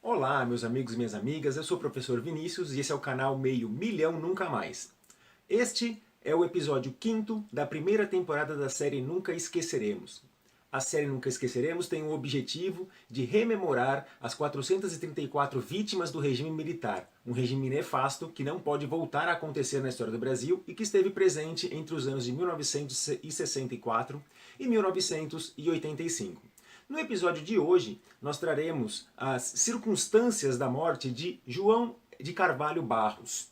Olá, meus amigos e minhas amigas, eu sou o professor Vinícius e esse é o canal Meio Milhão Nunca Mais. Este é o episódio 5º da primeira temporada da série Nunca Esqueceremos. A série Nunca Esqueceremos tem o objetivo de rememorar as 434 vítimas do regime militar, um regime nefasto que não pode voltar a acontecer na história do Brasil e que esteve presente entre os anos de 1964 e 1985. No episódio de hoje, nós traremos as circunstâncias da morte de João de Carvalho Barros.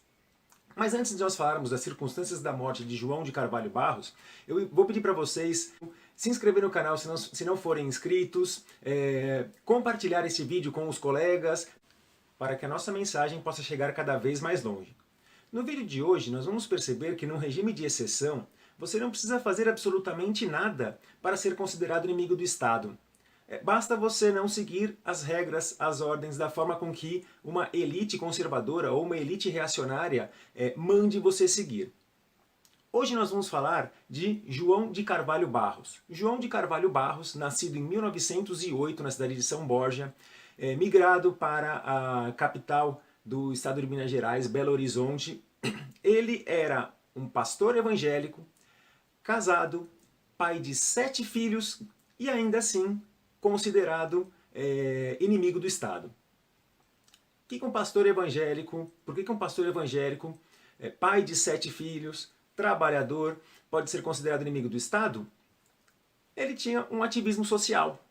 Mas antes de nós falarmos das circunstâncias da morte de João de Carvalho Barros, eu vou pedir para vocês se inscrever no canal se não forem inscritos, compartilhar esse vídeo com os colegas, para que a nossa mensagem possa chegar cada vez mais longe. No vídeo de hoje, nós vamos perceber que num regime de exceção, você não precisa fazer absolutamente nada para ser considerado inimigo do Estado. Basta você não seguir as regras, as ordens, da forma com que uma elite conservadora ou uma elite reacionária mande você seguir. Hoje nós vamos falar de João de Carvalho Barros. João de Carvalho Barros, nascido em 1908 na cidade de São Borja, migrado para a capital do estado de Minas Gerais, Belo Horizonte. Ele era um pastor evangélico, casado, pai de 7 filhos e ainda assim considerado inimigo do Estado. Por que um pastor evangélico, pai de 7 filhos, trabalhador, pode ser considerado inimigo do Estado? Ele tinha um ativismo social.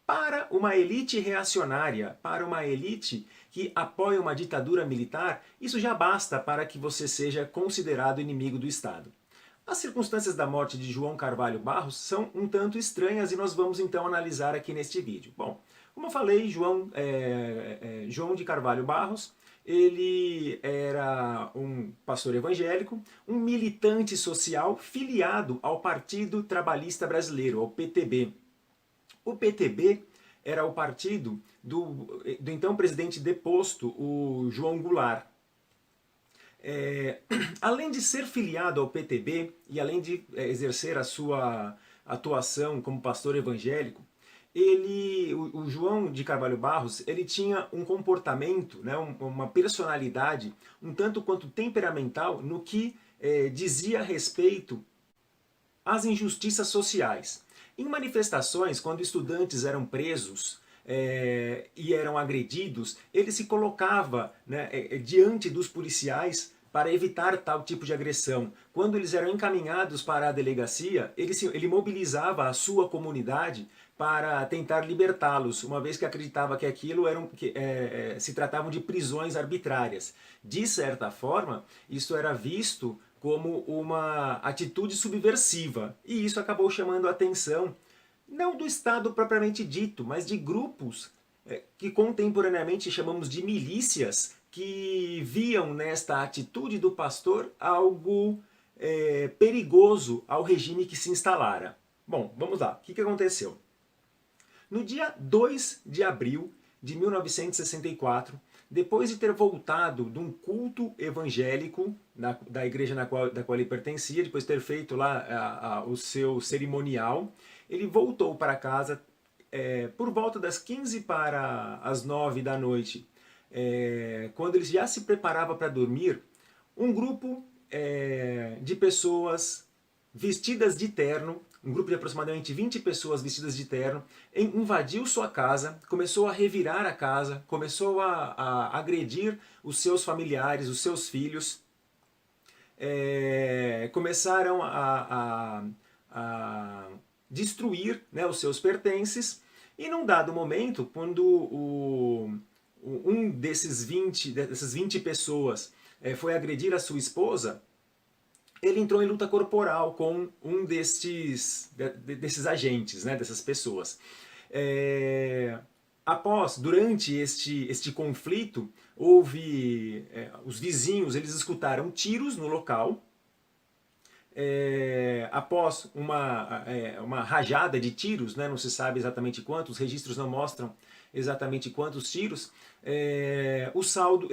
Para uma elite reacionária, para uma elite que apoia uma ditadura militar, isso já basta para que você seja considerado inimigo do Estado. As circunstâncias da morte de João Carvalho Barros são um tanto estranhas e nós vamos então analisar aqui neste vídeo. Bom, como eu falei, João de Carvalho Barros, ele era um pastor evangélico, um militante social filiado ao Partido Trabalhista Brasileiro, ao PTB. O PTB era o partido do então presidente deposto, o João Goulart. Além de ser filiado ao PTB e além de exercer a sua atuação como pastor evangélico, o João de Carvalho Barros, ele tinha um comportamento, né, uma personalidade um tanto quanto temperamental no que dizia respeito às injustiças sociais. Em manifestações, quando estudantes eram presos e eram agredidos, ele se colocava, né, diante dos policiais para evitar tal tipo de agressão. Quando eles eram encaminhados para a delegacia, ele mobilizava a sua comunidade para tentar libertá-los, uma vez que acreditava que aquilo se tratavam de prisões arbitrárias. De certa forma, isso era visto como uma atitude subversiva, e isso acabou chamando a atenção, não do Estado propriamente dito, mas de grupos que contemporaneamente chamamos de milícias, que viam nesta atitude do pastor algo perigoso ao regime que se instalara. Bom, vamos lá, o que aconteceu? No dia 2 de abril de 1964, depois de ter voltado de um culto evangélico da igreja da qual ele pertencia, depois de ter feito lá o seu cerimonial, ele voltou para casa por volta das 15 para as 9 da noite. Quando ele já se preparava para dormir, um grupo de pessoas vestidas de terno, um grupo de aproximadamente 20 pessoas vestidas de terno, invadiu sua casa, começou a revirar a casa, começou a agredir os seus familiares, os seus filhos, começaram a destruir, né, os seus pertences, e num dado momento, quando um dessas 20 pessoas foi agredir a sua esposa, ele entrou em luta corporal com um desses agentes, né, dessas pessoas. Durante este conflito, os vizinhos eles escutaram tiros no local. Após uma rajada de tiros, né, não se sabe exatamente quantos, os registros não mostram exatamente quantos tiros, o saldo,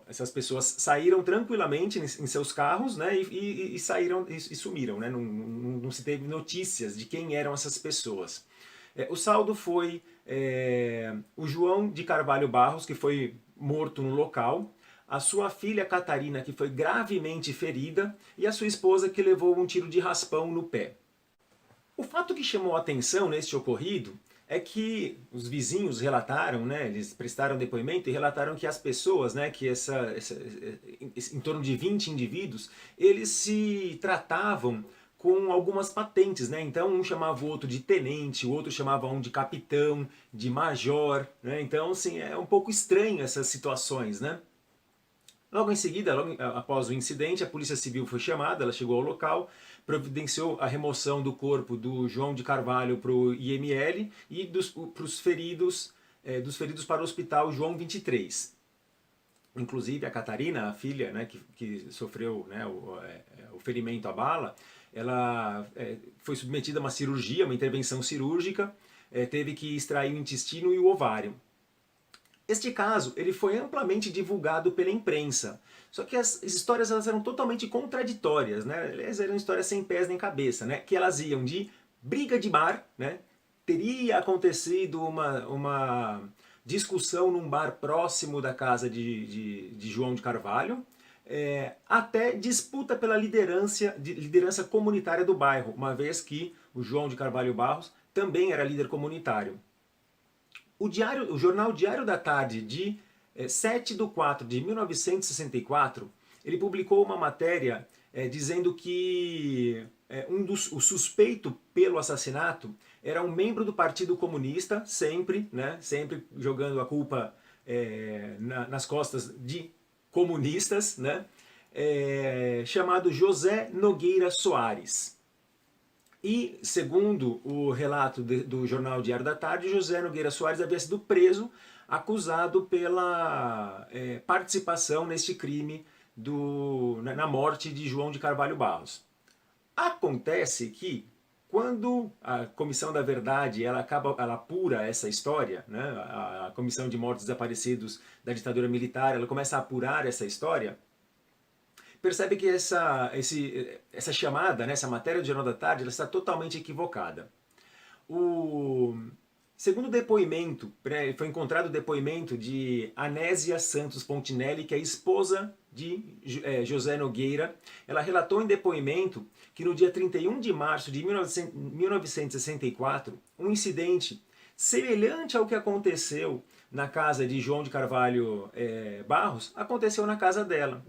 essas pessoas saíram tranquilamente em seus carros, né, e saíram e sumiram, né, não se teve notícias de quem eram essas pessoas. O saldo foi o João de Carvalho Barros, que foi morto no local, a sua filha Catarina, que foi gravemente ferida, e a sua esposa, que levou um tiro de raspão no pé. O fato que chamou a atenção neste ocorrido é que os vizinhos relataram, né, eles prestaram depoimento e relataram que as pessoas, né, que em torno de 20 indivíduos, eles se tratavam com algumas patentes, né? Então um chamava o outro de tenente, o outro chamava um de capitão, de major, né? Então, assim, é um pouco estranho essas situações, né? Logo em seguida, logo após o incidente, a Polícia Civil foi chamada, ela chegou ao local, providenciou a remoção do corpo do João de Carvalho para o IML e dos feridos para o Hospital João 23. Inclusive a Catarina, a filha, né, que sofreu, né, o ferimento à bala, ela foi submetida a uma cirurgia, uma intervenção cirúrgica, teve que extrair o intestino e o ovário. Este caso ele foi amplamente divulgado pela imprensa, só que as histórias elas eram totalmente contraditórias, né? Elas eram histórias sem pés nem cabeça, né? Que elas iam de briga de bar, né? Teria acontecido uma discussão num bar próximo da casa de João de Carvalho, até disputa pela liderança comunitária do bairro, uma vez que o João de Carvalho Barros também era líder comunitário. O jornal Diário da Tarde, de 7/4 de 1964, ele publicou uma matéria dizendo que o suspeito pelo assassinato era um membro do Partido Comunista, sempre, né, sempre jogando a culpa nas costas de comunistas, né, chamado José Nogueira Soares. E, segundo o relato do jornal Diário da Tarde, José Nogueira Soares havia sido preso, acusado pela participação neste crime na morte de João de Carvalho Barros. Acontece que, quando a Comissão da Verdade ela apura essa história, né, a Comissão de Mortos Desaparecidos da ditadura militar, ela começa a apurar essa história, percebe que essa chamada, né, essa matéria do Jornal da Tarde, ela está totalmente equivocada. Segundo o depoimento, foi encontrado o depoimento de Anésia Santos Pontinelli, que é a esposa de José Nogueira. Ela relatou em depoimento que no dia 31 de março de 1964, um incidente semelhante ao que aconteceu na casa de João de Carvalho Barros, aconteceu na casa dela.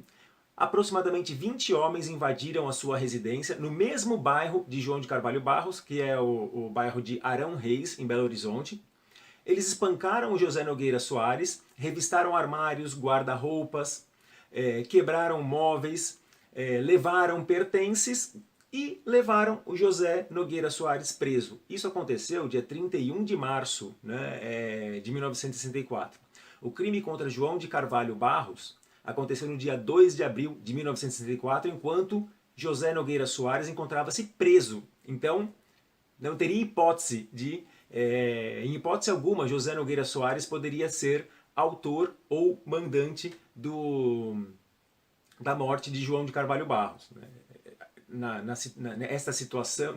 Aproximadamente 20 homens invadiram a sua residência no mesmo bairro de João de Carvalho Barros, que é o bairro de Arão Reis, em Belo Horizonte. Eles espancaram o José Nogueira Soares, revistaram armários, guarda-roupas, quebraram móveis, levaram pertences e levaram o José Nogueira Soares preso. Isso aconteceu dia 31 de março, né, de 1964. O crime contra João de Carvalho Barros aconteceu no dia 2 de abril de 1964, enquanto José Nogueira Soares encontrava-se preso. Então, não teria hipótese em hipótese alguma, José Nogueira Soares poderia ser autor ou mandante da morte de João de Carvalho Barros. Nessa situação,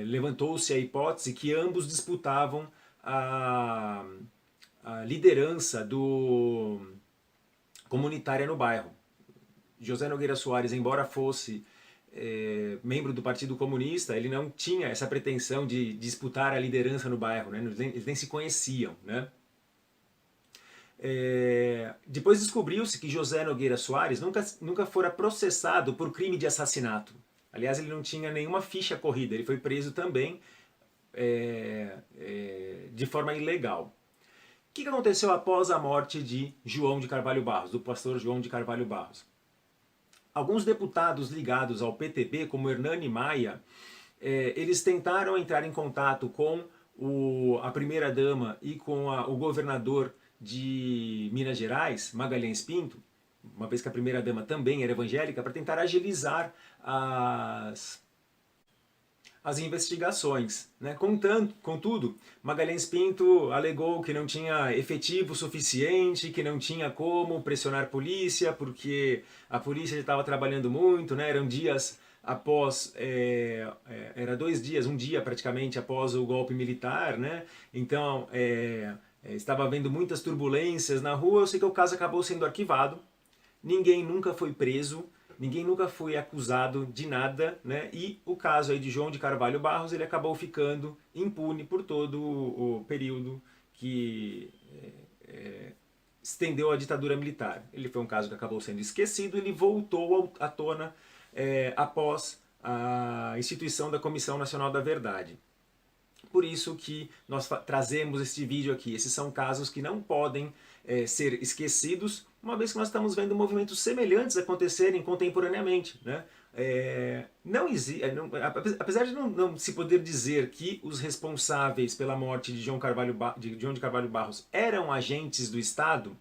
levantou-se a hipótese que ambos disputavam a liderança comunitária no bairro. José Nogueira Soares, embora fosse membro do Partido Comunista, ele não tinha essa pretensão de disputar a liderança no bairro, né? Eles nem se conheciam, né? Depois descobriu-se que José Nogueira Soares nunca fora processado por crime de assassinato. Aliás, ele não tinha nenhuma ficha corrida, ele foi preso também de forma ilegal. O que aconteceu após a morte de João de Carvalho Barros, do pastor João de Carvalho Barros? Alguns deputados ligados ao PTB, como Hernani Maia, eles tentaram entrar em contato com a primeira-dama e com o governador de Minas Gerais, Magalhães Pinto, uma vez que a primeira-dama também era evangélica, para tentar agilizar as investigações, né? Contudo, Magalhães Pinto alegou que não tinha efetivo suficiente, que não tinha como pressionar a polícia, porque a polícia já estava trabalhando muito, né? Eram dias após, era 2 dias, um dia praticamente após o golpe militar, né? Então estava havendo muitas turbulências na rua. Eu sei que o caso acabou sendo arquivado, ninguém nunca foi preso, ninguém nunca foi acusado de nada, né? E o caso aí de João de Carvalho Barros, ele acabou ficando impune por todo o período que estendeu a ditadura militar. Ele foi um caso que acabou sendo esquecido, ele voltou à tona após a instituição da Comissão Nacional da Verdade. Por isso que nós trazemos este vídeo aqui. Esses são casos que não podem ser esquecidos, uma vez que nós estamos vendo movimentos semelhantes acontecerem contemporaneamente, né? Apesar de não se poder dizer que os responsáveis pela morte de João de Carvalho Barros eram agentes do Estado,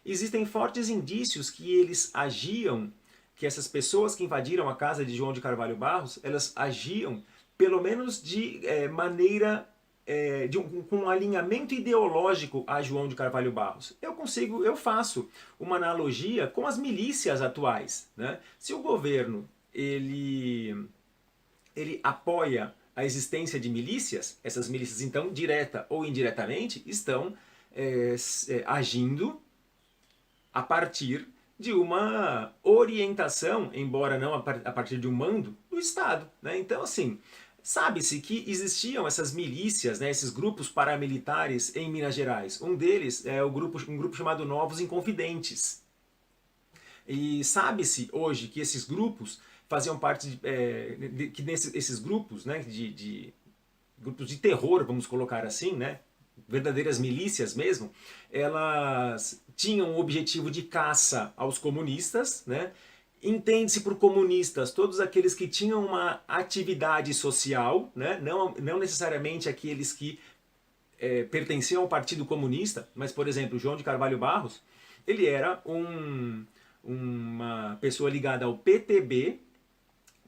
existem fortes indícios que eles agiam, que essas pessoas que invadiram a casa de João de Carvalho Barros, elas agiam pelo menos de maneira com um alinhamento ideológico a João de Carvalho Barros. Eu faço uma analogia com as milícias atuais, né? Se o governo ele apoia a existência de milícias, essas milícias então, direta ou indiretamente, estão agindo a partir de uma orientação, embora não a partir de um mando, do Estado, né? Então, assim, sabe-se que existiam essas milícias, né, esses grupos paramilitares em Minas Gerais. Um deles é um grupo chamado Novos Inconfidentes. E sabe-se hoje que esses grupos faziam parte esses grupos, né, grupos de terror, vamos colocar assim, né, verdadeiras milícias mesmo, elas tinham o objetivo de caça aos comunistas, né? Entende-se por comunistas todos aqueles que tinham uma atividade social, né? Não necessariamente aqueles que pertenciam ao Partido Comunista, mas, por exemplo, João de Carvalho Barros, ele era uma pessoa ligada ao PTB,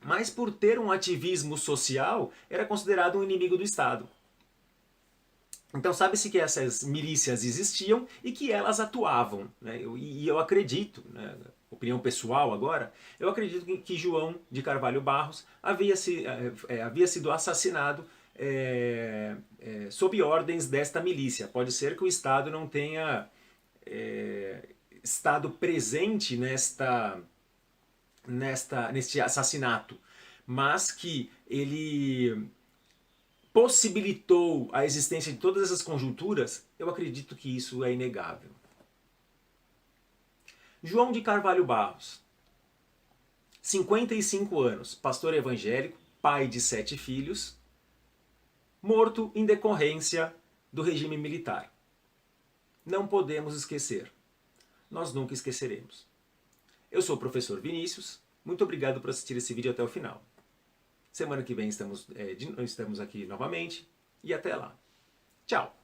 mas por ter um ativismo social, era considerado um inimigo do Estado. Então sabe-se que essas milícias existiam e que elas atuavam, né? E eu acredito, né, opinião pessoal agora, eu acredito que João de Carvalho Barros havia sido assassinado sob ordens desta milícia. Pode ser que o Estado não tenha estado presente neste assassinato, mas que ele possibilitou a existência de todas essas conjunturas, eu acredito que isso é inegável. João de Carvalho Barros, 55 anos, pastor evangélico, pai de 7 filhos, morto em decorrência do regime militar. Não podemos esquecer. Nós nunca esqueceremos. Eu sou o professor Vinícius, muito obrigado por assistir esse vídeo até o final. Semana que vem estamos aqui novamente e até lá. Tchau!